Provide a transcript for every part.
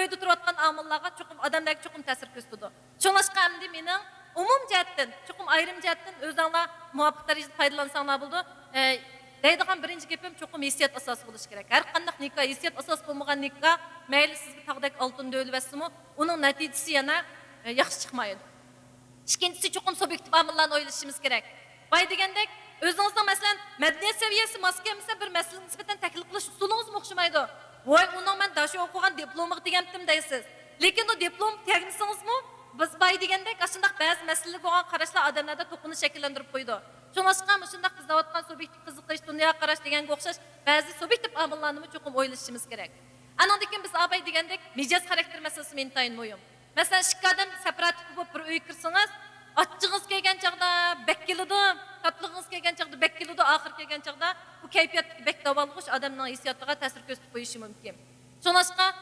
to'yda turayotgan omillarga cho'qim odamlarga cho'qim ta'sir ko'rsatadi. Shunlashqa endi mening umum jihatdan, cho'qim ayrim jihatdan o'zinglar muvofiq darajada foydalansanglar bo'ldi. Deydigan birinchi gapim cho'qim hissiyat asosi bo'lishi kerak. Har qanday nikah hissiyat asosi bo'lmagan nikah, mayli sizga taqdak oltin dövləsimi, uning natijasi yana yaxshi chiqmaydi. İkincisi cho'qim subyektiv omillarni o'ylashimiz kerak. Boy degandek, o'zingizning masalan madaniyat saviyasi maskamisa bir masalaga nisbatan taklif qilish usulingiz o'xshamaydi. Voy, uning men dasha o'qigan diplomi degandim deysiz. Lekin o diplom tegmisingizmi? Biz boy degandek, shunday ba'zi masalalarga bo'lgan qarashlar odamlarda to'qinish shakllantirib qo'ydi. Shuningdek, shunday qizlayotgan subyektiv qiziqish, dunyo qarash deganga o'xshash ba'zi subyektiv omillarni cho'qim o'ylashimiz kerak. Andan keyin biz abay degandek, mijoz xarakter masalasi intayin muhim. Masalan, ikki odam separativ bo'lib bir uyga kirsangiz, ochchig'ingiz kelgan chaqda bek keladi, tatlığınız kelgan chaqda bek keladi, oxir kelgan chaqda bu kayfiyatga bek davolg'ish odamning hissiyotiga ta'sir ko'rsatib qo'yishi mumkin. Shuningdek,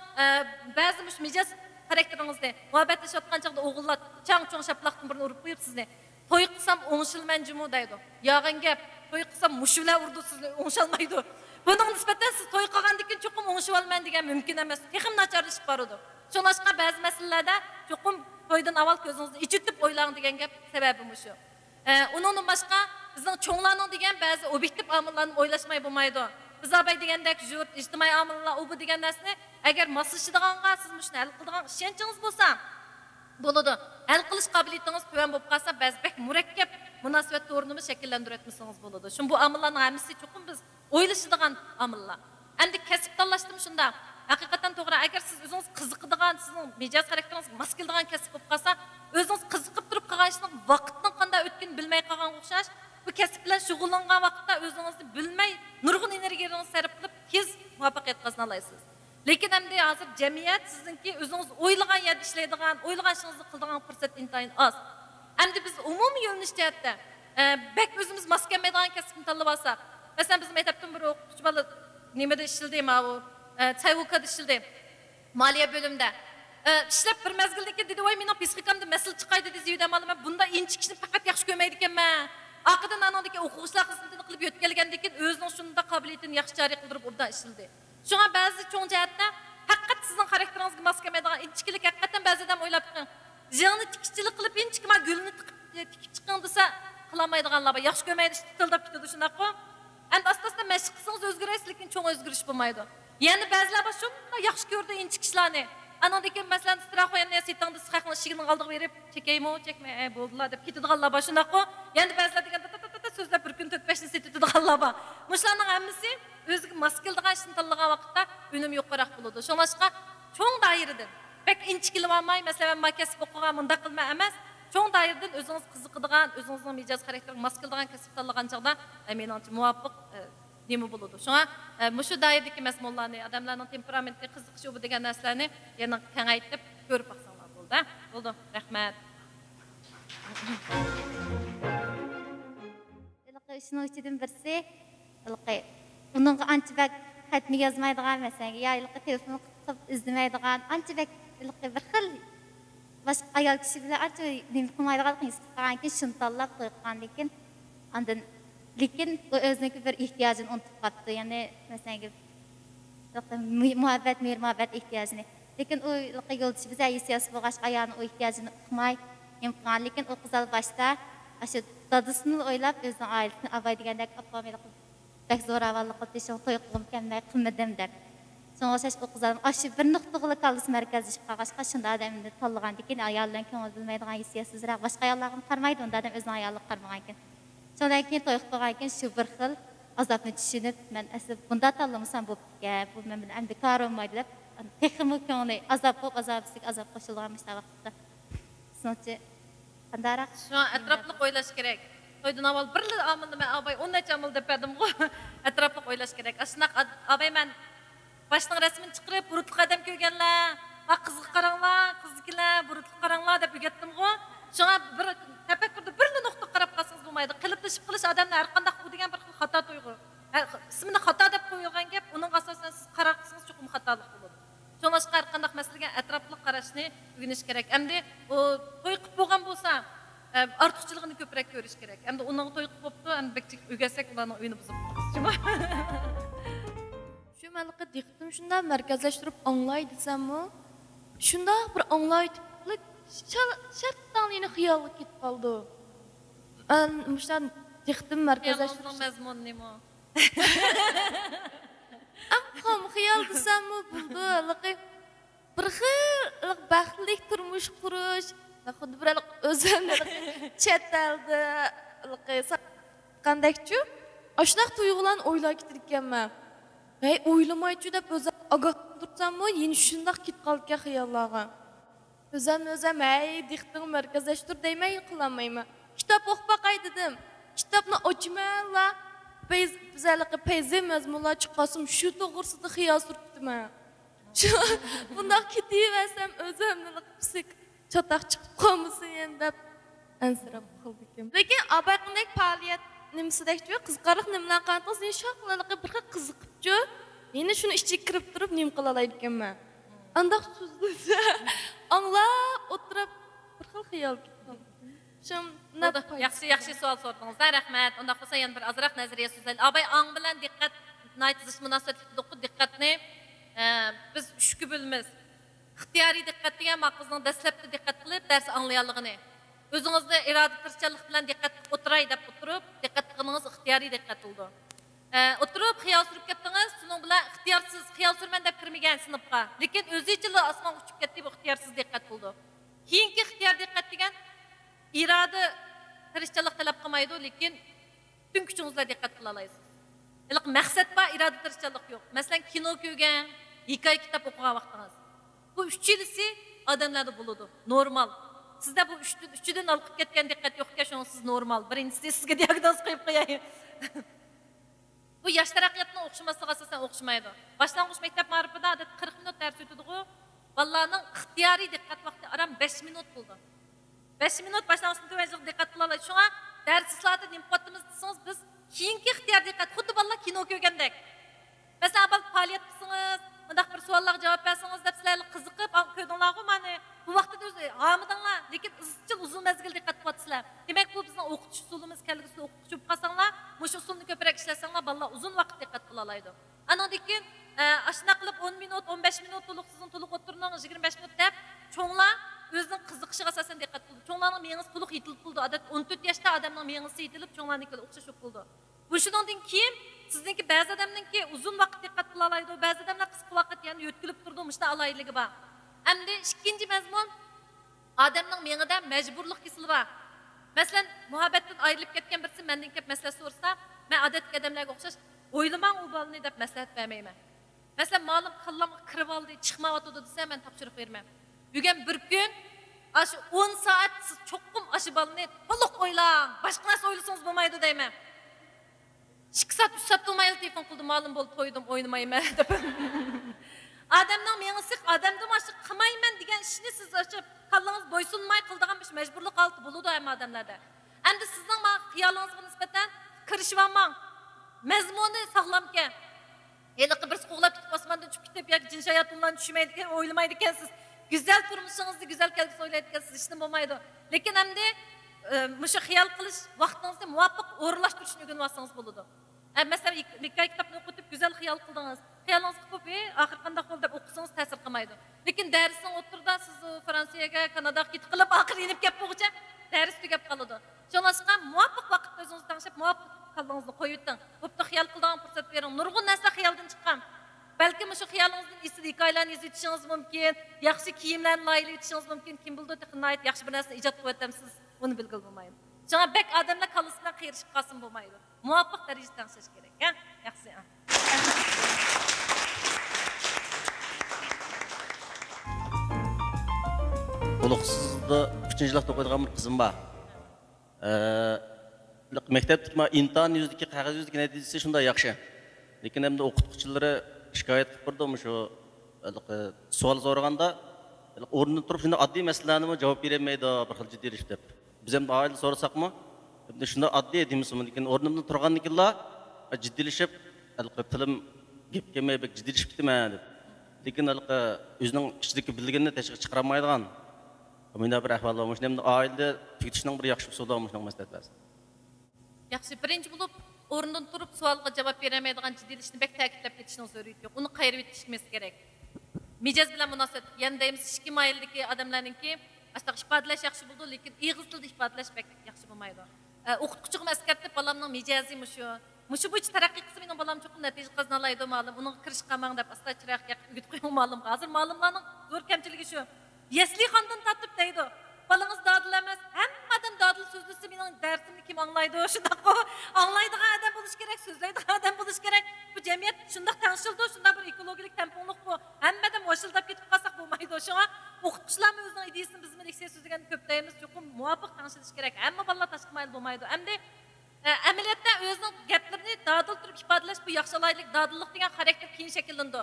ba'zi mijoz xarakteringizni muhabbatlashayotgan chaqda o'g'illar chang-cho'ng shaplaqdan birini urib qo'yib sizni to'y qilsam o'ngishilmanjimu deydi. Yog'in gap, to'y qilsam mushular urdi sizni o'ngshalmaydi. Bunun nisbatan siz to'y qilgandan keyin cho'qim o'ngishib olman degan mumkin emas. Texim nacharlashib boradi. Shuningdek, ba'zi masalalarda cho'qim to'ydan avval ko'zingizni ichitib o'ylang degan gap sababi shu. Undan boshqa bizning cho'nglarning degan ba'zi obyektiv omillarni o'ylashmay bo'lmaydi. Biz abay degandek yurt, ijtimoiy omillar u bu degan narsani agar moslashadiganga siz shuni hal qiladigan ishonchingiz bo'lsa bo'ladi. Hal qilish qobiliyatingiz tuvan bo'lib qolsa, ba'zi bek murakkab munosabat o'rnini shakllantirayotmasangiz bo'ladi. Shu bu omillarning hammasi cho'qim biz o'ylashadigan omillar. Endi kasb tanlashdim shunda. Haqiqatan to'g'ri, agar siz o'zingiz qiziqadigan, sizning mijoz xarakteringiz mos keladigan kasb bo'lib qolsa, o'zingiz qiziqib turib qolganingizning vaqtning qanday o'tganini bilmay qolgan o'xshash, bu kasb bilan shug'ullangan vaqtda o'zingizni bilmay, nurg'un energiyangizni sarf qilib, tez muvaffaqiyat qozona olasiz. Lekin endi hozir jamiyat sizningki o'zingiz o'ylagan yerda ishlaydigan, o'ylagan ishingizni qiladigan fursat intayin oz. Endi biz umumiy yo'nalish jihatda bek o'zimiz mos kelmaydigan kasbni tanlab olsak, masalan biz maktabdan bir o'quvchi bola nimada ishlaydi, bu Çayvuka'da işildi. Maliye bölümde. İşlep bir mezgildeki dedi, oy mening psixikamda masal chiqay dedi ziyudam olma. Bunda inchikishni faqat yaxshi ko'rmaydi ekanman. Aqidan anandagi o'quvchilar xizmatini qilib o'tgangandan keyin o'zining shunda qobiliyatini yaxshi joriy qildirib obdan ishildi. Shunga ba'zi cho'ng jihatda haqiqat sizning xarakteringizga mos kelmaydigan inchiklik haqiqatan ba'zidan o'ylab qo'ying. Jig'ni tikishchilik qilib inchikma gulni tikib chiqing desa qilolmaydiganlar bor. Yaxshi ko'rmaydi, tildab ketadi shunaqa. Endi asta-asta mashq qilsangiz o'zgarasiz, lekin cho'ng o'zgarish bo'lmaydi. Yani bazılar var şunda yaxşı gördü inçik işlerini. Anadaki mesela istirah koyan ne sitanda sıkaklı şiğinin kaldığı verip çekeyim o çekme buldular deyip gitti dağlar başına ko. Yani bazılar diken sözler bir gün 4-5'ini sitidi dağlar ba. Muşlarının hemisi özgü maskildiğin işini tanıdığı vakitte önüm yukarı buludu. Şunlaşka çoğun daireden. Pek inçikili varmay mesela ben makesip okuğan mında kılma emez. Çoğun daireden özünüz kızıqıdığın, özünüzün micaz karakterin maskildiğin kesip tanıdığın çağda eminim muvaffak nima bo'ladi. Shunga mushu dairdagi mazmunlarni, odamlarning temperamentiga qiziqishi bu degan narsalarni yana kengaytirib ko'rib baqsanglar bo'ldi. Bo'ldi. Rahmat. Ilqi shuni ichidan birsi, ilqi uningga ancha vaqt xatmi yozmaydigan masalan, yo ilqi telefon qilib izlamaydigan, ancha vaqt ilqi bir xil boshqa ayol kishi bilan ancha nima qilmaydigan qilgan keyin shuni tanlab qo'ygan lekin ondan lekin o'zining bir ehtiyojini unutib qoldi. Ya'ni masalan, muhabbat, mehr-muhabbat ehtiyojini. Lekin u yo'ldoshi biz aysiyasi bo'lg'ach ayolning o ehtiyojini uqmay, imkon lekin o qizal boshda shu dadasini o'ylab o'zining oilasini avay degandek opamel qilib, bak zo'ravonlik qilib, shu to'y qilib kelmay qilmadim deb. So'ng o'sha qizlar shu bir nuqtaga kallis markazlashib qolg'achqa shunda odamni tanlagan lekin ayollarning ko'ngil bilmaydigan hissiyasizroq boshqa ayollarga qarmaydi, unda adam o'zining ayoliga qarmagan ekan. Sondan keyin to'y qilib qolgan keyin shu bir xil azobni tushunib, men asl bunda tanlamasam bo'pti, bu men bilan endi kor olmaydi deb, texmi ko'ngli azob bo'lib, azob qo'shilgan vaqtda. So'nchi qandaroq shu atrofli o'ylash kerak. To'ydan avval bir omilni men abay 10 necha omil deb berdim-ku. Atrofli o'ylash kerak. Ashunaq abay men boshning rasmini chiqarib, burutli qadam ko'rganlar, va qizga qaranglar, qizkilar, burutli qaranglar deb o'rgatdim-ku. Shunga bir tafakkurda bir nuqta qarab qolsangiz bo'lmaydi. Qilib qilish odamlar har qanday bu degan bir xil xato tuyg'u. Ismini xato deb qo'yilgan gap, uning asosan siz qarab qilsangiz cho'qim xatolik bo'ladi. Shunga har qanday masalaga atrofli qarashni o'rganish kerak. Endi u to'y qilib bo'lgan bo'lsa, ortiqchiligini ko'proq ko'rish kerak. Endi uning to'y qilib bo'pti, endi bekchik o'rgatsak ularning uyini buzib qo'yamiz. Shu malaqqa diqqatim shunda markazlashtirib anglay desammi, Şunda bir anlayıp şarttan yine xiyallık gitip kaldı. Muştan diktim merkeze Xiyalınızın məzmunu neymi o? Am xiyal desem mi buldu? Bir xil baxtlik turmuş quruş. Xuddi bir özümle chet eldi. Qandayçu? Aşnaq tuyğulan oylay getirkenmen. Hey oylamayçu dep özüm agah tursam mı? Yeni şundaq gitip qaldık xiyallağa. Özüm hey diktim merkezleştir deymey qılamayma. Kitap oxbaqay dedim. Kitapni ochmala. Bizlarga peyze mazmunlar chiqqasim shu to'g'risida xiyol suribdim. Shu bundoq ketaversam o'zimni psik chataq chiqib qolmasin endi deb ansirab qoldim. Lekin abaqindek faoliyat nimsidekchi qiziqariq nimlar qanday inshoqlarga bir xil qiziqibchi. Meni shuni ichiga kirib turib nim qila oladiganman. Andaq so'zlasa anglab o'tirib bir xil xiyol ketdim. Yaxşı sual sordunuz. Rahmet. Onda olsa yana bir azraq nazariya so'zlaydi. Abay ang bilan diqqat naytizish munosabatli diqqatni biz uchga bo'lamiz. İxtiyoriy diqqat degan maqsazning dastlabki diqqat qilib dars anglayanligini. O'zingizni iroda tirishchanlik bilan diqqat qilib o'tiray deb o'tirib, diqqat qilganingiz ixtiyoriy diqqat bo'ldi. O'tirib xiyol surib ketdingiz, shuning bilan ixtiyorsiz xiyol surman deb kirmagan sinfga. Lekin o'zicha osmonga uchib ketdi, bu ixtiyorsiz diqqat bo'ldi. Keyingi ixtiyor diqqat degan İrade tirishchanlik talab qilmaydi, lekin tüm kuchingizga diqqat qila olasiz. Iliq maqsad bor, irada tirishchanlik yo'q. Masalan, kino ko'rgan, hikoya kitob o'qigan vaqtingiz. Bu 3 yilisi odamlarda bo'ladi, normal. Sizda bu 3dan olib ketgan diqqat yo'qka, shuni siz normal. Birinchisi sizga diagnoz qo'yib qo'yayım. Bu yosh taraqqiyotning o'xshamasligiga asosan o'xshamaydi. Boshlang'ich maktab ma'rifida 40 minut dars o'tadi-ku. Bolalarning ixtiyoriy diqqat vaqti aram 5 minut bo'ldi. 5 minut başlamasını tüvecik dikkat kılalayız. Şuna ders ıslahatı nimpatımız desiniz biz kiyinki ihtiyar dikkat. Xuddi balla kino köygəndək. Mesela bal faaliyet kısınız, mındaq bir suallara cevap versiniz dep sizlerle kızıqıp köydünlarga mani bu vaqtda o'zi hamıdanlar, lekin izchil uzun mezgil dikkat qilyapsizlar. Demek bu bizning o'qitish usulimiz, kelgusida o'qituvchi bo'lib qolsanglar, mush usulni ko'proq ishlasanglar, balla uzun vaqt dikkat qila oladi. Andan keyin ashuna qilib 10 minut, 15 minut to'liq o'tirning, 25 minut deb cho'nglar özünün qiziqishiga asosan diqqat qildi. Cho'nglarning miyasi to'liq yetilib bo'ldi. Odat 14 yoshda odamning miyasi yetilib, cho'nglarniki o'xshash bo'ldi. Bu shundan keyin sizniki ba'zi odamningki uzun vaqt diqqat qila oladi, ba'zi odamlar qisqa vaqt yani yo'tkilib turdi, mushta aloyligi bor. Endi ikkinchi mazmun odamning miyasida majburlik hissi bor. Masalan, muhabbatdan ayrilib ketgan birisi mendan kelib maslahat so'rasa, men odatdagi odamlarga o'xshash o'ylamang u bolani deb maslahat bermayman. Masalan, ma'lum qallamga kirib oldi, chiqmayotdi desa, men topshiriq bermayman. Bugün bir gün, aşı 10 saat siz çokum aşı balını to'liq o'ylang. Başka narsa o'ylasangiz bo'lmaydi deyman. 2 saat 3 saat olmayli telefon qildim, ma'lum bo'ldi, to'ydim, o'ynamayman deb. Odamning miyasi odamda maşı qilmayman degan ishni siz ochib, qallangiz bo'ysunmay qildigan bir majburlik olti bo'ladi ham odamlarda. Endi sizning xiyolingizga nisbatan kirishibman. Mazmuni saqlamka. Yeliqi bir qo'g'lab ketib osmondan tushib ketib yoki jin shayotindan tushmaydi ekan, o'ylamaydi ekansiz. Güzel turmuşunuzu güzel kelgisi o'ylaydigan siz ishni bo'lmaydi. Lekin endi mushu xiyol qilish vaqtingizni muvofiq o'rinlashtirishni o'rganib bo'ladi. Masalan, hikoya kitobni o'qitib güzel xiyol qildingiz. Xiyolingiz qilib, oxir qanday qilib deb o'qisangiz ta'sir qilmaydi. Lekin darsning o'tirda siz Fransiyaga, Kanadaga ketib qilib, oxir inib kelib bo'g'icha dars tugab qoladi. Shuningdek, muvofiq vaqtda o'zingizni tanishib, muvofiq qalbingizni qo'yib o'ting. Bo'pti, xiyol qilgan fursat bering. Nurg'un narsa xiyoldan chiqqan. Belki şu xiyolingizdan esli hikoyalarni yozishingiz mumkin, yaxshi kiyimlarni layli etishiniz mumkin. Kim bildi, nihayat yaxshi bir narsa ijod qilib o'tamsiz, buni bilgil bo'lmaydi. Shunga bek odamlar qalisidan qiyirishib qolsin bo'lmaydi. Muvofiq darajada tanishish kerak, ha? Yaxshi. To'liqsizda 3-yilda o'qiydigan bir qizim bor. Maktabdagi imtihon yuzidagi qog'oz yuzidagi natijasi shunday yaxshi. Lekin hamda o'qituvchilari shikoyat qilib turdim shu savol so'raganda o'rnidan turib shunday oddiy masalalarni javob berolmaydi, bir xil jiddiylik deb. Biz ham oila so'rasaqmi, endi shunday oddiy deymizmi, lekin o'rnimdan turgandan keyin jiddiylashib, tilim gap kelmay jiddiylashib ketman deb. Lekin o'zining ichidagi bilganini tashqi chiqara olmaydigan bunda bir ahvol bor. Shunda oilada tugitishning bir yaxshi usuli bor, shunday maslahat. Yaxshi, birinchi bo'lib o'rnidan turib savolga javob bermaydigan jiddiylikni bek ta'kidlab ketishning zaruriyati yo'q. Uni qayirib o'tishimiz kerak. Mijaz bilan munosabat. Ya'ni deymiz, ishki mayildagi odamlarningki, asli ifodalash yaxshi bo'ldi, lekin ig'iz tilda ifodalash bek yaxshi bo'lmaydi. O'qituvchim eskartib, balamning mijazi mushu bo'yicha taraqqiy qilsa mening balam cho'qim natija qozonoladi ma'lum. Uning kirish qamang deb asta chiroq yaqib qo'yib ma'lum. Hozir ma'lumlarning zo'r kamchiligi shu. Yaslixondan tatib deydi. Balangiz dadil emas, hammadan dadil so'zlasa mening darsimni kim anglaydi? Shundoq anglaydigan odam bo'lish kerak, so'zlaydigan odam bo'lish kerak. Bu jamiyat shundoq tanishildi, shundoq bir ekologik temponlik bu. Hammadan voshildab ketib qolsak bo'lmaydi. Shunga o'qituvchilar o'zining ideyasini biz bilan ekstra so'zlagan ko'p deymiz, cho'qim muvofiq tanishilish kerak. Hamma bolalar tashqi mayl bo'lmaydi. Endi amaliyotda o'zining gaplarini dadil turib ifodalash bu yaxshilaylik, dadillik degan xarakter keyin shakllandi.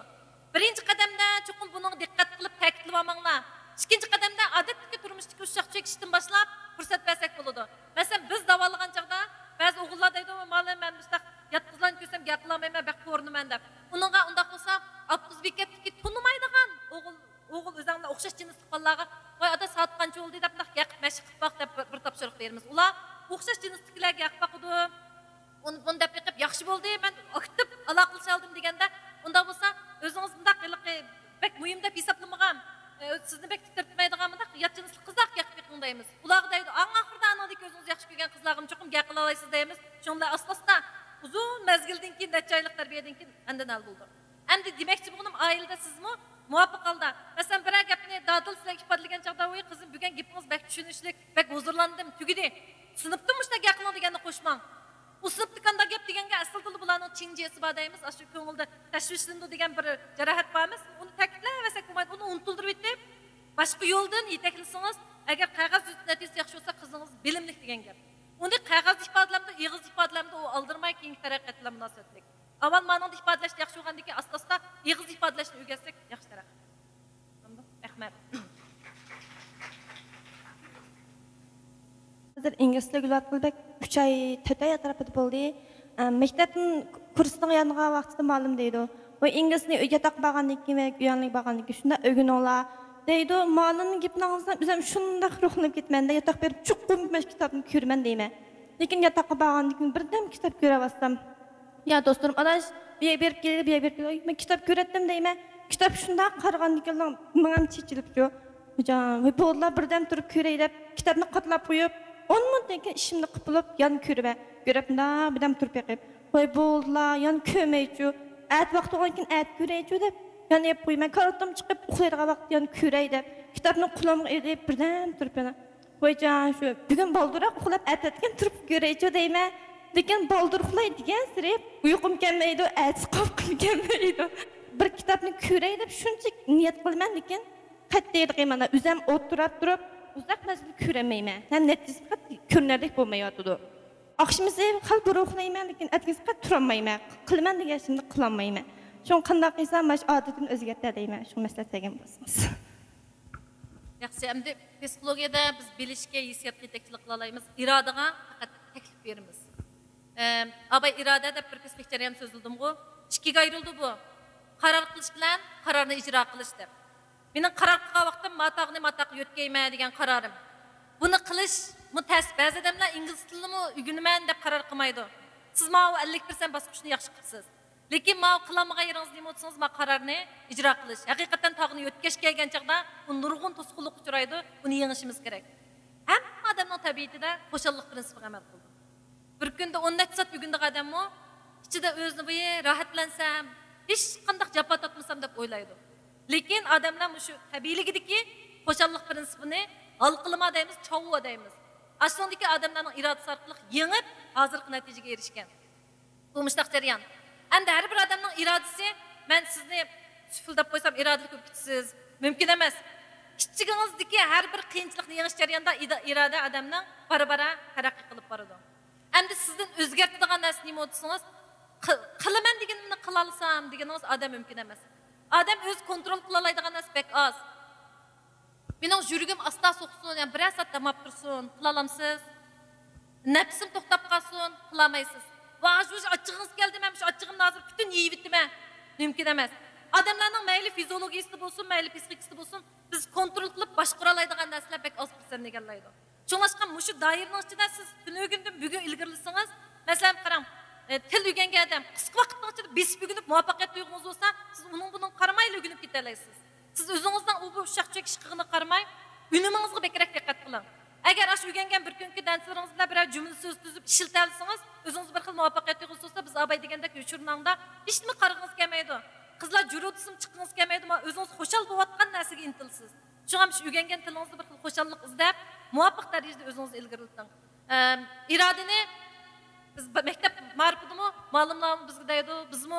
Birinchi qadamda cho'qim buning diqqat qilib ta'kidlab olmanglar. İkinci qadamda odatdagi turmushdagi ushaq chekishdan boshlab fursat bersak bo'ladi. Masalan, biz davolagan chaqda ba'zi o'g'illar deydi, "Ma'lum, men bustaq yatqizlarni ko'rsam gap qilmayman, bak ko'rinaman" deb. Uningga undaq bo'lsa, avtobus bekatdagi tunimaydigan o'g'il o'zinglar o'xshash jinslik bolalarga, "Voy, ada soat qancha bo'ldi" deb naq yaqib mashq qilib baq deb bir topshiriq beramiz. Ular o'xshash jinsliklarga yaqib baqidi. Uni deb yiqib yaxshi bo'ldi, men aktiv aloqalasha oldim deganda, unda bo'lsa, o'zingiz bundaq bak muhim deb hisoblamagan. Sizni bek tiktirtmaydigan mındaq yatchinslik qizlar yaqib yiqindaymiz. Ular deydi, "Oxirda anadek o'zingiz yaxshi ko'rgan qizlarga cho'qim gap qila olasiz" deymiz. Shunday asosda uzun mezgildan keyin necha oylik tarbiyadan keyin andan al bo'ldi. Endi demoqchi bo'lganim, oilada sizmi muvofiq holda, masalan, bir gapni dadil sizlarga ifodalagan chaqda, "Voy qizim, bugun gapingiz bek tushunishlik, bek huzurlandim, tugidi. Sinfda mushta gap qilin" deganni qo'shmang. U sinfda qanday gap deganga asl tili bularning chinjisi bor deymiz. Shu ko'ngilda tashvishlandi degan bir jarohat bormiz. Uni ta'kidlayversak bo'lmaydi, uni unutildirib etib, boshqa yo'ldan yetaklasangiz, agar qog'oz natijasi yaxshi bo'lsa, qizingiz bilimli degan gap. Uni qog'oz ifodalamda, ig'iz ifodalamda u aldirmay keyingi taraqqiyotlar munosabatlik. Avval ma'noda ifodalash yaxshi bo'lgandan keyin asta-asta ig'iz ifodalashni o'rgatsak yaxshi taraqqiyot. Rahmat. Hozir ingliz tilini o'rgatib 3 oy, 4 oy atrofida bo'ldi. Maktabning kursining yanığa vaqtida ma'lum deydi. Bu inglizni o'rgatib bo'lgandan keyin va uyanlik bo'lgandan keyin shunda o'rganinglar deydi. Ma'lumning gapingizdan o'zim shunday ruhlanib ketmanda yatoq berib chuqur kitobni ko'rman deyman. Lekin yatoqqa borgandan keyin birdan kitob ko'raversam, "Ya do'stlarim, adash, bu yer berib keldi, bu yer berib keldi. Men kitob ko'ratdim" deyman. Kitob shunday qaragandan keyin menga chechilib jo. Hocam, bu bolalar birdan turib ko'ray deb kitobni qatlab qo'yib 10 minutdan keyin ishimni qilib bo'lib, yan ko'ribda, birdan turib yiqib. "Voy bolalar, yan ko'maychu, at vaqt olgan keyin at ko'raychu" deb yana yeb qo'yman. Karotam chiqib uxlaydigan vaqt yan ko'ray deb kitobni qo'limga ilib birdan turib yana. "Voyjon, shu bugun boldiroq uxlab atayotgan turib ko'raychu" deyman. Lekin boldir uxlaydi degan sirib uyqum kelmaydi, at qolib kelmaydi. Bir kitobni ko'ray deb shuncha niyat qilaman, lekin qattiq mana o'zim o'tirib turib uzoq mazgil ko'ramayman. Ham natijasi ko'rinarlik bo'lmayotdi. Oqshimisi xal bir uxlayman, lekin atgisi qat turolmayman. Qilaman degan ishimni qilolmayman. Shun qanday qilsam mash odatini o'zgartir deyman. Shu maslahat bergan bo'lsangiz. Yaxshi, endi psixologiyada biz bilishga, hissiyotga yetakchilik qila olamiz. Irodaga faqat taklif beramiz. Abay iroda deb bir kasbiy jarayon so'zildim-ku. Ikkiga ayrildi bu. Qaror qilish bilan qarorni ijro qilish deb. Mening qaror qilgan vaqtim mataq yo'tkayman degan qarorim. Buni qilish mutas. Ba'zi odamlar ingliz tilini o'rganaman deb qaror qilmaydi. Siz mana 50% bosqichni yaxshi qilibsiz. Lekin mana qilamagan yeringiz nima bo'lsangiz, mana qarorni ijro qilish. Haqiqatan tog'ni yo'tkash kelgan chaqda u nurg'un to'sqinlik uchraydi. Buni yengishimiz kerak. Hamma odamning tabiatida xo'shallik prinsipi amal qildi. Bir kunda 10 soat o'rgangan odammi ichida o'zini bo'yi rohatlansam, hech qanday jafo totmasam deb o'ylaydi. Lekin odamlar shu tabiiyligidagi xo'shallik prinsipini hal qilma deymiz, chavva deymiz. Aslidagi odamlarning irodasi orqali yengib hozirgi natijaga erishgan. Bu mushtaq jarayon. Endi har bir odamning irodasi, men sizni sufildab qo'ysam irodali ko'p ketasiz, mumkin emas. Kichiginizdagi har bir qiyinchilikni yengish jarayonida iroda odamning bara-bara taraqqiy qilib boradi. Endi sizdan o'zgartiradigan narsa nima bo'lsangiz, qilaman deganimni qila olsam deganingiz odam mumkin emas. Adam o'z kontrol qila oladigan narsa bek oz. Mening yuragim asta so'qsin, yani bir soat damab tursin, qila olamsiz. Nafsim to'xtab qolsin, qila olmaysiz. Va shu achchig'ingiz keldi, men shu achchig'imni hozir butun yeyib bitdiman. Mumkin emas. Odamlarning mayli fiziologiyasi bo'lsin, mayli psixikasi bo'lsin, biz kontrol qilib boshqara oladigan narsalar bek oz birsan egallaydi. Cho'ng'ashqa shu doiraning ichida siz tunugundan bugun ilgirlisingiz, masalan qarang, til o'rgangan odam qisqa vaqtning ichida besib o'rganib muvaffaqiyat tuyg'ungiz bo'lsa, siz uning buning qaramayli o'rganib keta olasiz. Siz özünüzden bu uşaq çekişkiğini qarmay, ünümünüzü bekerek dikkat kılın. Eğer aş ügengen bir günkü densleriniz bilen birer cümle söz düzüp işiltelsiniz, özünüz bir xil muvaffaqiyatli olsa biz abay degende köşürünanda hiç mi qarğınız kelmeydi? Kızlar jürütüsüm çıkınız kelmeydi ama özünüz hoşal bolatkan näsige intilsiz. Şuňam şu ügengen tilinizi bir xil hoşallyk izlep, muvaffaq darajada özünüzi ilgiritin. İradini biz mektep marifidimi, malumlarımız bizge deydi, bizmi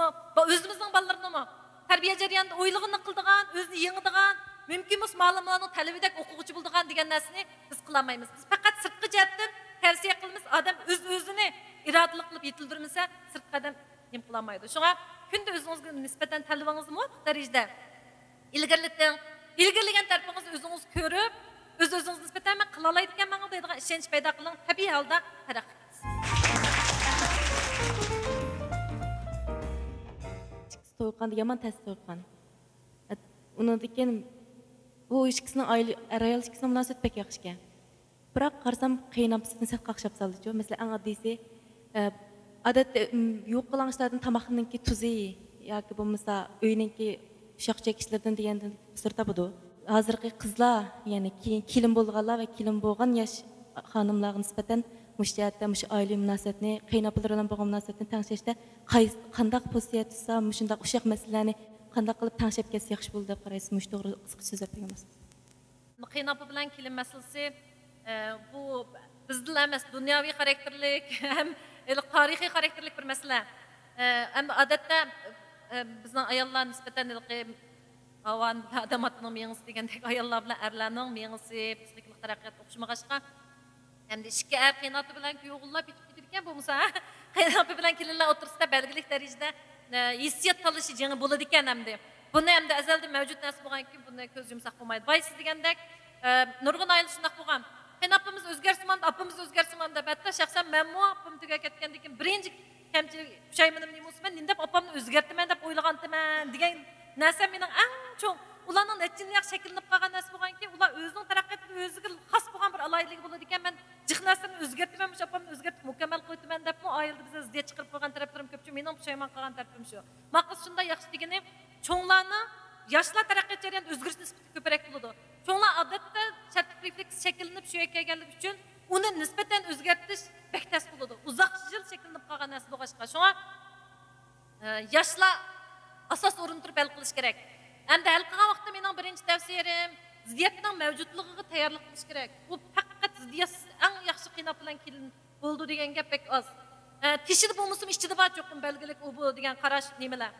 özümüzün balalarını terbiye jarayonida oylyg'ini qildigan, o'zini yengdigan, mümkün emas malumlarning talabidek o'quvchi bo'ldigan degan narsani biz qilolmaymiz. Biz faqat sirtqi jihatdan tavsiya qilamiz, odam o'z-o'zini irodali qilib yetildirmasa, sirtqi odam nim qilolmaydi. Shunga kunda o'zingizga nisbatan talabingizni muvofiq darajada ilgirlating. İlgirlagan tarafınızı o'zingiz ko'rib, o'z-o'zingiz nisbatan men qila olay ekanman deydigan ishonch paydo qiling, tabiiy holda taraqqiy qilasiz. Soyuqqanda yaman ta'sir soyuqqan. Undan keyin bu ikisinin ayol ikisinin munosabat pek yaxshi ekan. Biroq qarasam qiynab sizni sal qaqshab soldi-ku. Masalan, eng oddiysi odatda yo'q qilgan ishlardan tamoqninki tuzi yoki bo'lmasa uyninki ushaq chekishlardan degandan sir topadi. Hozirgi qizlar, ya'ni kelin bo'lganlar va kelin bo'lgan yosh xonimlarga nisbatan müştiyatda mush oila munosabatni, qiynaplar bilan bo'lgan munosabatni tanishda qanday pozitsiya tutsa, shunday ushaq masalalarni qanday qilib tanishib ketsa yaxshi bo'ladi deb qaraysiz. Mush to'g'ri qisqa so'zlab beramiz. Qiynapı bilan kelin masalasi bu bizda emas, dunyoviy xarakterlik ham tarixiy xarakterlik bir masala. Ama odatda bizning ayollar nisbatan avan adam atının miyangisi degandek ayollar bilan erlarning miyangisi psixiklik taraqqiyot o'xshamag'achqa endi ikki er qiynatı bilan kuyovlar bitib ketgan bo'lmasa, qiynatı bilan kelinlar o'tirsida belgilik darajada hissiyat talishi jengi bo'ladi ekan hamda. Buni hamda azalda mavjud narsa bo'lganki, buni ko'z yumsaq bo'lmaydi. Baysiz degandek nurg'un ayol shunday bo'lgan. Qiynapimiz o'zgarsimanda, apamiz o'zgarsimanda, hatta shaxsan menmu apam tuga ketgandan keyin birinchi kamchilik pushaymonim nima bo'lsa, men nindab apamni o'zgartiraman deb o'ylaganman degan narsa mening eng cho'ng ularning nechinliq shakllanib qolgan narsa bo'lganki, ular o'zining taraqqiyotida o'ziga xos bo'lgan bir aloyiligi bo'ladi ekan. Men jiq narsani o'zgartiraman, apamni o'zgartib mukammal qo'ydiman deb oilada biza ziddiyat chiqarib qo'ygan taraflarim ko'pchi, mening pushaymon qilgan tarafim shu. Maqsad shunday yaxshi degani, cho'nglarni yoshlar taraqqiyot jarayonida o'zgarish nisbati ko'proq bo'ladi. Cho'nglar odatda shartli refleks shakllanib shu yerga kelganligi uchun uni nisbatan o'zgartirish bektas bo'ladi. Uzoq yil shakllanib qolgan narsa bo'lg'achqa. Shunga yoshlar asos o'rin turib hal qilish kerak. Endi hal qilgan vaqtda mening birinchi tavsiyam ziddiyatning mavjudligiga tayyorlik qilish kerak. Bu faqat ziddiyat eng yaxshi qiynab bilan kelin bo'ldi degan gap pek oz. Tishida bo'lmasa ichida bor cho'qim belgilik u bu degan qarash nimalar.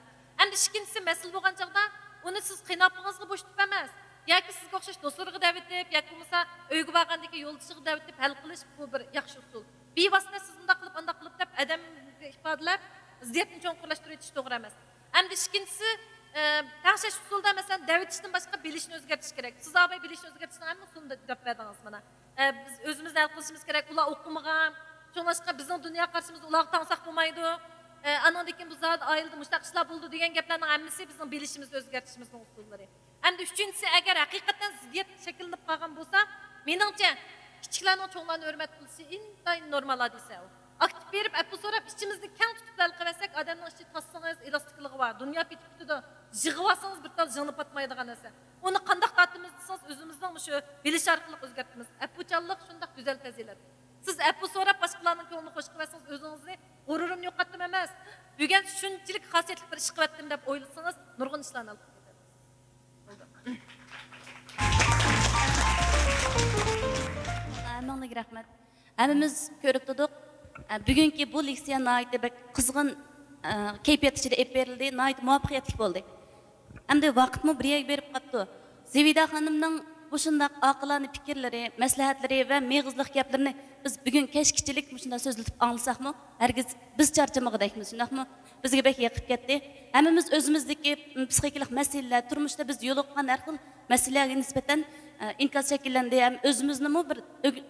Endi ikkinchisi mas'ul bo'lgan chaqda uni siz qiynabligingizga bo'sh tutib emas, yoki sizga o'xshash do'stlarga da'vat etib, yoki bo'lmasa uyga borgandagi yo'ldoshiga da'vat etib hal qilish bu bir yaxshi usul. Bevosita siz unda qilib deb odamga ifodalab ziddiyatni cho'nqurlashtirib to'g'ri emas. Endi ikkinchisi tangshash usulda masalan da'vatishdan boshqa bilishni o'zgartirish kerak. Siz abay bilishni o'zgartirishni hamma usulda deb berdingiz mana. Biz o'zimizni hal qilishimiz kerak. Ular o'qimagan, cho'ng'ashqa bizning dunyo qarshimizda ularga tangsaq bo'lmaydi. Anondan keyin bu zot oilada mushtaq ishlar bo'ldi degan gaplarning hammasi bizning bilishimizni o'zgartirishimizning usullari. Endi uchinchisi, agar haqiqatan ziddiyat shakllanib qolgan bo'lsa, meningcha kichiklarning cho'nglarni hurmat qilishi intayin normal hodisa. Aktiv berib, apu so'rab, ichimizni kang tutib hal qilsak, odamning ichi tassangiz elastikliigi bor. Dunyo bitib ketadi. Jig'ib bir tal jini patmaydigan narsa. Uni qanday tatimiz desangiz, o'zimizning shu bilish orqali o'zgartimiz. Apuchanlik shunday go'zal fazilat. Siz apu so'rab boshqalarning ko'nglini qo'sh qilsangiz, o'zingizni g'ururimni yo'qotdim emas. Bugun shunchalik xosiyatli bir ish qilyaptim deb o'ylasangiz, nurg'un ishlarni olib ketadi. Minglik rahmat. Hammamiz ko'rib turdik. Bugungi bu leksiya nihoyatda qizg'in kayfiyat ichida olib berildi, nihoyat muvaffaqiyatli bo'ldi. Hamda vaqtni bir yerga berib qoldi. Zevida xonimning bu shunday oqilona fikrlari, maslahatlari va meg'izlik gaplarini biz bugun kechkichilik shunday so'zlatib anglasakmi, hargiz biz charchamag'idakmiz, shundaqmi? Bizga bek yiqib ketdi. Hammamiz o'zimizdagi psixikalik masalalar, turmushda biz yo'liqqan har xil masalalarga nisbatan inkas shakllandi. Ham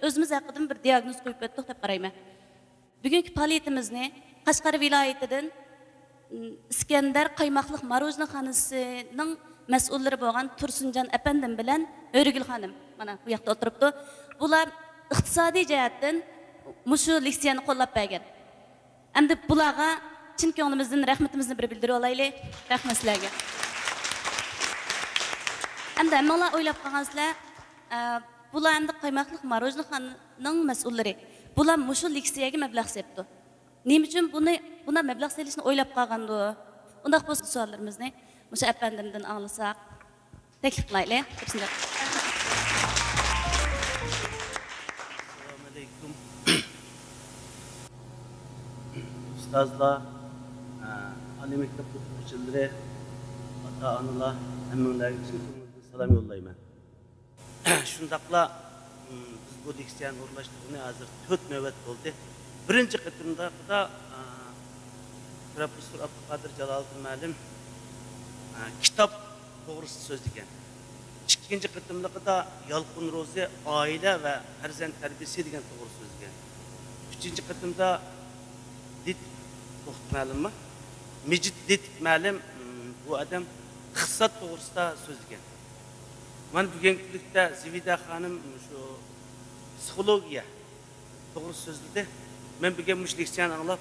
o'zimiz haqida bir diagnoz qo'yib o'tdik deb qarayman. Bugungi faoliyatimizni Qashqar viloyatidan İskender Qaymoqliq marojnoxonasining mas'ullari bo'lgan Tursunjon apandim bilan O'rigul xonim mana bu yoqda o'tiribdi. Bular iqtisodiy jihatdan mushu leksiyani qo'llab bergan. Endi bularga chin ko'nglimizdan rahmatimizni bir bildirib olaylik. Rahmat sizlarga. Hem de hemen oylap kalgansızlar, bular hem de kaymaklık marojluğunun mesulleri. Bular muşu liksiyege meblağ septi. Neyim için buna meblağ selişini oylap kalgandı. Ondak bu sorularımız ne? Muşu efendimden anlasak. Teklif kılayla. Hepsinde. Selamünaleyküm. Ustazlar, Ali Mektep okuyucuları, ata-analar, hemmelerine selam yollayman. Şundakla biz bu diksiyan uğurlaştığını hazır 4 nöbet oldu. Birinci kıtımda da Profesör Abdülkadir Celalettin Müəllim kitap doğrusu sözlüken. İkinci kıtımda da Yalqın Rozi aile ve farzand terbiyesi degan doğru sözlüken. Üçüncü kıtımda Dit Müəllim mi? Mecid Dit Müəllim bu adam kıssat doğrusu da sözlüken. Ben bugünkülükte Zivida Hanım şu psikologiya doğru sözlüde. Ben bugün müşleksiyan anlap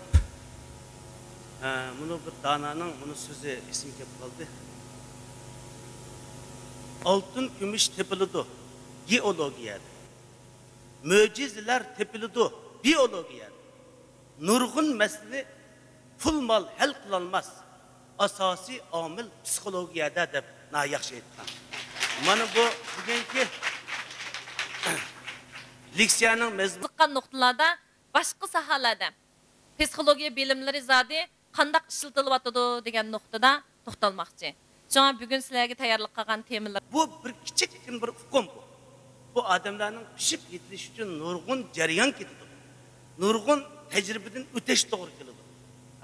bunu bir dananın bunu sözü isim kep kaldı. Altın gümüş tepilidu geologiyada. Möcizeler tepilidu biyologiyada. Nurgun mesele pul mal hal kılanmaz. Asasi amil psikologiyada deb na yaxshi aytgan. Mana bu bugünkü leksiyanın mezmunu Qiziqqan nuqtalarda boshqa sohalarda psixologiya bilimlari zodi qandaq ishlatilyotidi degan nuqtada to'xtalmoqchi. Shunga bugun sizlarga tayyorlik qilgan temalar. bu bir kichik bir hukm bu. Bu adamlarning pishib yetilishi uchun nurg'un jarayon ketadi. Nurg'un tajribadan o'tish to'g'ri keladi.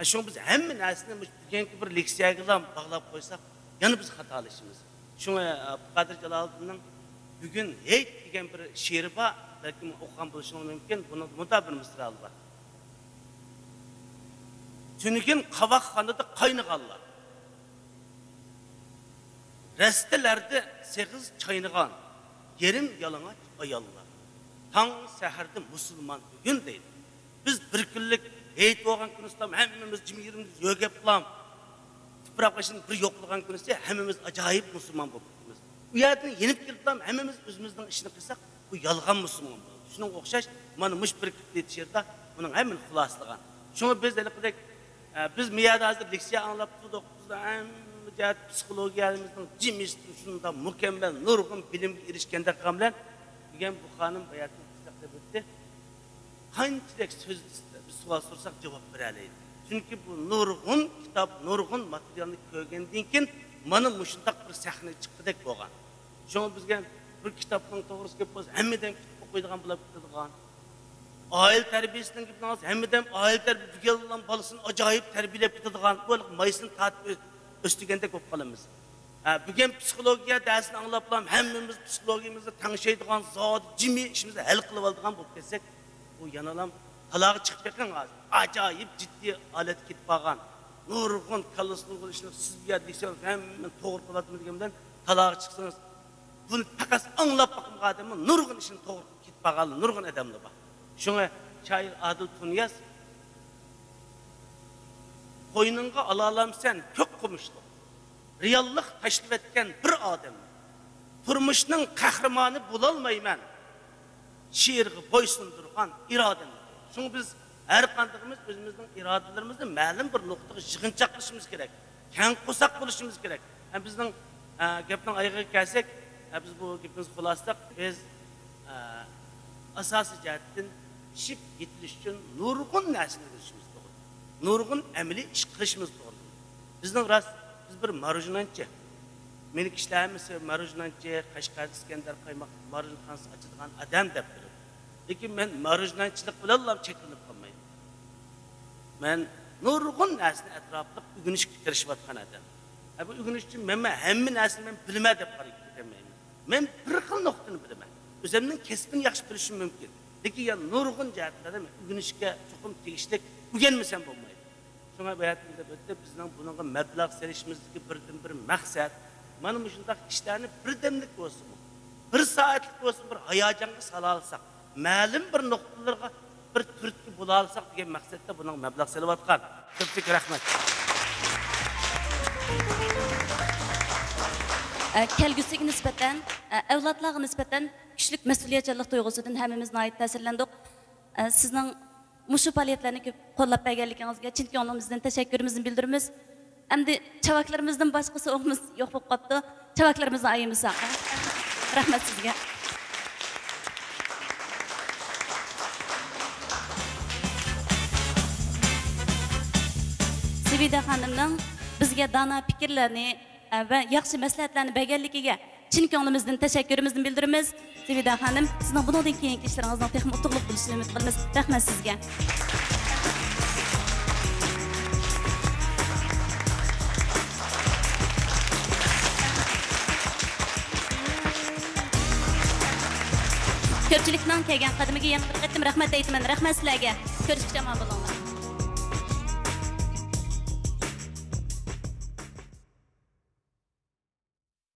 Shunga biz hamma narsani bugünkü bir leksiyaga bog'lab qo'ysak, yana biz xatolashimiz. Şuna Kadir Celalettin'in bugün heyt degan bir şiiri var. Belki okugan buluşunuz mümkün. Bunun muda bir misralı var. Tünükün kavak hanıda kaynıqanlar. Restelerde 8 çayınıqan. Yerim yalana ayallar. Tan seherde Müslüman bugün değil. Biz bir günlük heyt olgan gün İslam hemimiz cimiyirimiz yögep bulam. Bırakışın bir yokluğun günüse hemimiz acayip Müslüman bulduğumuz. Bu yerden yenip girdiğim hemimiz özümüzden işini kırsak bu yalgan Müslüman buldu. Şunun okşaş, bana mış bir kitle yetişirdi, bunun hemen xulaslıgan. Şunu biz de biz miyada hazır leksiya anlap tuttuk, biz de hem psikologiyamızın cimis şunda mükemmel, nurgun bilim erişkende kamlen, bugün bu hanım hayatını kısakta bitti. Kancık söz bir sual sorsak cevap vereliydi. Çünkü bu nurgun kitap, nurgun materyalını köygenden keyin mana muşundaq bir sahne chiqdidek bo'lgan. Şunu bizga bir kitapning to'g'risi kelib bo'lsa, hammadan kitap o'qiydigan bo'lib ketadigan. Oila tarbiyasining gapini hammadan oila tarbiyasiga bo'lgan bolasini ajoyib tarbiyalab ketadigan, bo'lib maysini tatib o'stiganda ko'p qolamiz. Bugun psixologiya darsini anglab ham hammamiz psixologiyamizga tanishadigan zot, jimi ishimizni hal qilib oladigan bo'lib ketsak, bu yanalam talağı çıkıp yakın ağzı. Acayip ciddi alet gitip bağın. Nurgun, kallısı nurgun işini siz bir yer dikseniz hemen doğru kıladığımız diyemden talağı çıksanız. Bunu takas anlap bakım adamın nurgun işini doğru gitip bağın. Nurgun adamla bak. Şuna şair Adil Tunyaz koynunga alalam sen kök kumuşlu. Riyallık taşlip etken bir adam. Turmuşunun kahramanı bulalmayman. Şiirgi boysundurgan iraden. Çünkü biz her kandığımız özümüzün iradelerimizde məlum bir noktaya yığınçaq qilishimiz kerak. Keng qo'saq bo'lishimiz kerak. Bizning gapning oyog'iga kelsak, biz bu gapimizni xulaslasak, biz asosiy jihatdan pishib yetilish uchun nurg'un narsani qilishimiz to'g'ri. Nurg'un amaliy ish qilishimiz to'g'ri. Bizning rost biz bir marujnanchi. Meni kishilarimiz marujnanchi, Qashqar Iskandar qaymoq marujnanchisi ochadigan odam deb biladi. Lekin men marujnanchilik bilan cheklanib qolmayman. Men nurg'un narsani atrofida o'rganishga kirishayotgan odam. Bu o'rganish uchun men hamma narsani men bilmay deb qarayman. Men bir xil nuqtani bilaman. O'zimning kasbini yaxshi bilishim mumkin. Lekin ya nurg'un jihatlarda men o'rganishga cho'qim tegishli o'rganmasam bo'lmaydi. Shunga bu hayotda o'tib bizning bunga mablag' selishimizdagi birdan bir maqsad mana shunday ishlarni birdamlik bo'lsin. Bir soatlik bo'lsin bir hayajonga sala olsak, ma'lum bir nuqtalarga bir turtki bo'la olsak degan maqsadda buning mablag' selayotgan. Ko'p rahmat. kelgusiga nisbatan, avlodlarga nisbatan kuchli mas'uliyatchanlik tuyg'usidan hammamiz nihoyat ta'sirlandik. Sizning mushu faoliyatlarni ko'p qo'llab berganligingizga chin ko'nglimizdan tashakkurimizni bildiramiz. Endi chavaklarimizdan boshqasi o'qimiz yo'q bo'lib qoldi. Chavaklarimizni ayımızsak. Rahmat sizga. Sevida xonimning bizga dana fikrlarni va yaxshi maslahatlarni berganligiga chin ko'nglimizdan tashakkurimizni bildiramiz. Sevida xonim, sizning bundan keyingi ishlaringizning texnik utuqlik bo'lishini umid qilamiz. Rahmat sizga. Ko'pchilikning kelgan qadimiga yana bir qatim rahmat aytaman. Rahmat sizlarga. Ko'rishguncha omon bo'linglar.